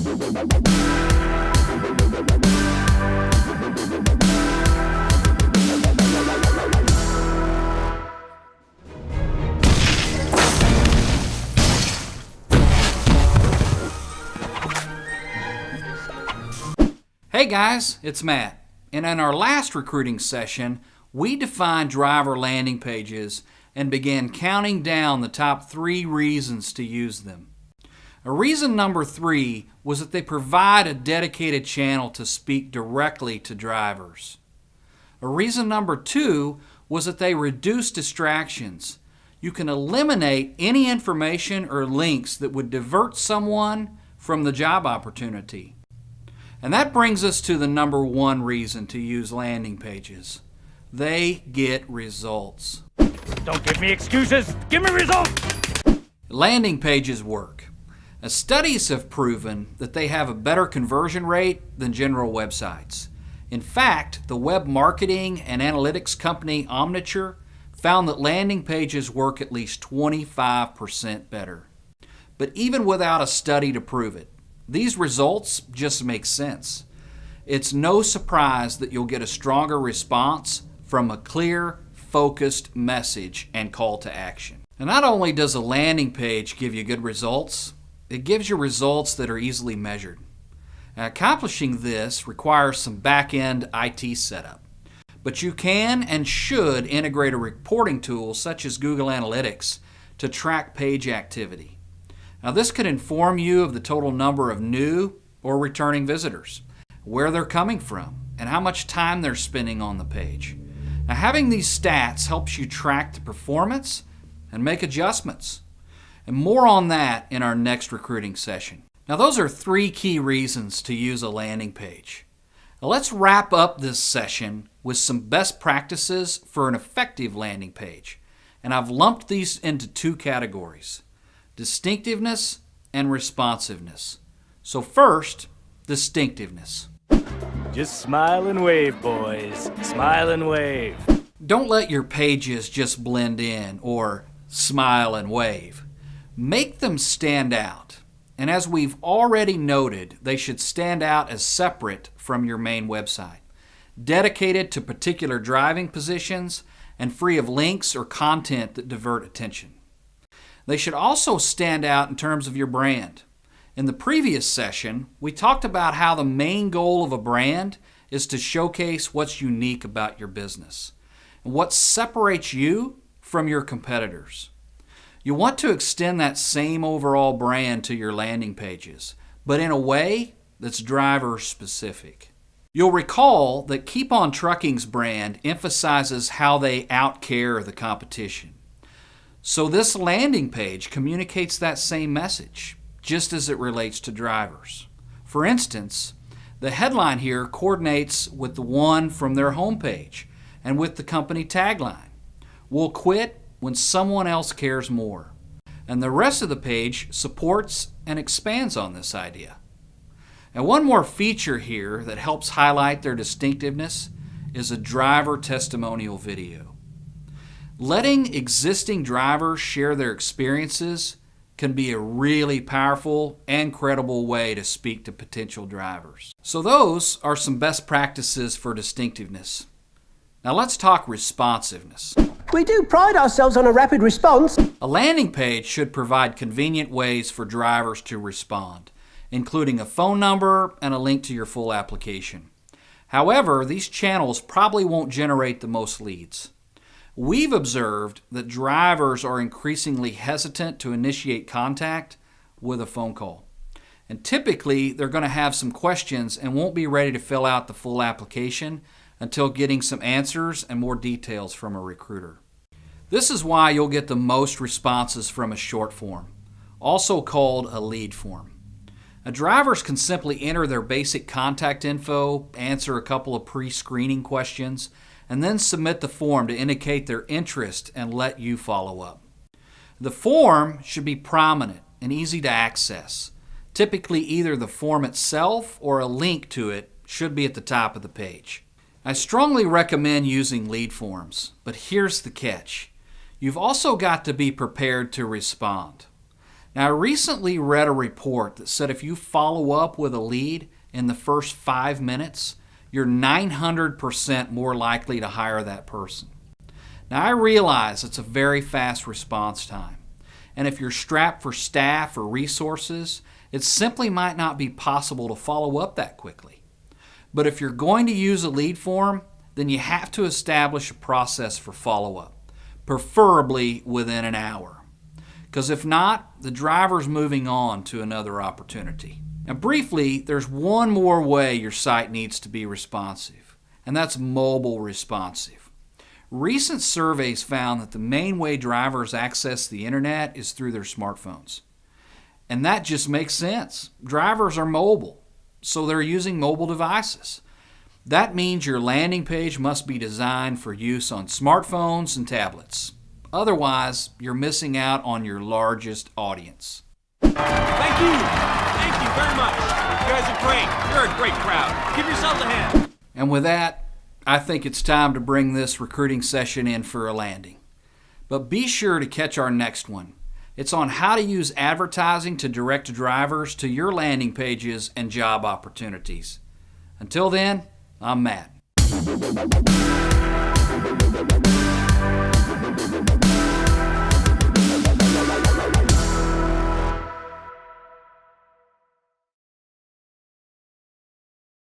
Hey guys, it's Matt, and in our last recruiting session, we defined driver landing pages and began counting down the top 3 reasons to use them. Reason number 3 was that they provide a dedicated channel to speak directly to drivers. Reason number 2 was that they reduce distractions. You can eliminate any information or links that would divert someone from the job opportunity. And that brings us to the number 1 reason to use landing pages. They get results. Don't give me excuses, give me results! Landing pages work. Studies have proven that they have a better conversion rate than general websites. In fact, the web marketing and analytics company Omniture found that landing pages work at least 25% better. But even without a study to prove it, these results just make sense. It's no surprise that you'll get a stronger response from a clear, focused message and call to action. And not only does a landing page give you good results, it gives you results that are easily measured. Now, accomplishing this requires some back-end IT setup. But you can and should integrate a reporting tool such as Google Analytics to track page activity. Now, this could inform you of the total number of new or returning visitors, where they're coming from, and how much time they're spending on the page. Now, having these stats helps you track the performance and make adjustments. And more on that in our next recruiting session. Now, those are 3 key reasons to use a landing page. Now, let's wrap up this session with some best practices for an effective landing page. And I've lumped these into 2 categories: distinctiveness and responsiveness. So first, distinctiveness. Just smile and wave, boys. Smile and wave. Don't let your pages just blend in or smile and wave. Make them stand out. And as we've already noted, they should stand out as separate from your main website, dedicated to particular driving positions and free of links or content that divert attention. They should also stand out in terms of your brand. In the previous session, we talked about how the main goal of a brand is to showcase what's unique about your business and what separates you from your competitors. You want to extend that same overall brand to your landing pages, but in a way that's driver specific. You'll recall that Keep On Trucking's brand emphasizes how they outcare the competition. So this landing page communicates that same message, just as it relates to drivers. For instance, the headline here coordinates with the one from their homepage and with the company tagline: "We'll quit when someone else cares more." And the rest of the page supports and expands on this idea. And one more feature here that helps highlight their distinctiveness is a driver testimonial video. Letting existing drivers share their experiences can be a really powerful and credible way to speak to potential drivers. So those are some best practices for distinctiveness. Now let's talk responsiveness. We do pride ourselves on a rapid response. A landing page should provide convenient ways for drivers to respond, including a phone number and a link to your full application. However, these channels probably won't generate the most leads. We've observed that drivers are increasingly hesitant to initiate contact with a phone call. And typically, they're going to have some questions and won't be ready to fill out the full application until getting some answers and more details from a recruiter. This is why you'll get the most responses from a short form, also called a lead form. Drivers can simply enter their basic contact info, answer a couple of pre-screening questions, and then submit the form to indicate their interest and let you follow up. The form should be prominent and easy to access. Typically, either the form itself or a link to it should be at the top of the page. I strongly recommend using lead forms, but here's the catch. You've also got to be prepared to respond. Now, I recently read a report that said if you follow up with a lead in the first 5 minutes, you're 900% more likely to hire that person. Now, I realize it's a very fast response time, and if you're strapped for staff or resources, it simply might not be possible to follow up that quickly. But if you're going to use a lead form, then you have to establish a process for follow-up, preferably within an hour. Because if not, the driver's moving on to another opportunity. Now, briefly, there's one more way your site needs to be responsive, and that's mobile responsive. Recent surveys found that the main way drivers access the internet is through their smartphones. And that just makes sense. Drivers are mobile, so they're using mobile devices. That means your landing page must be designed for use on smartphones and tablets. Otherwise, you're missing out on your largest audience. Thank you! Thank you very much! You guys are great! You're a great crowd! Give yourselves a hand! And with that, I think it's time to bring this recruiting session in for a landing. But be sure to catch our next one. It's on how to use advertising to direct drivers to your landing pages and job opportunities. Until then, I'm Matt.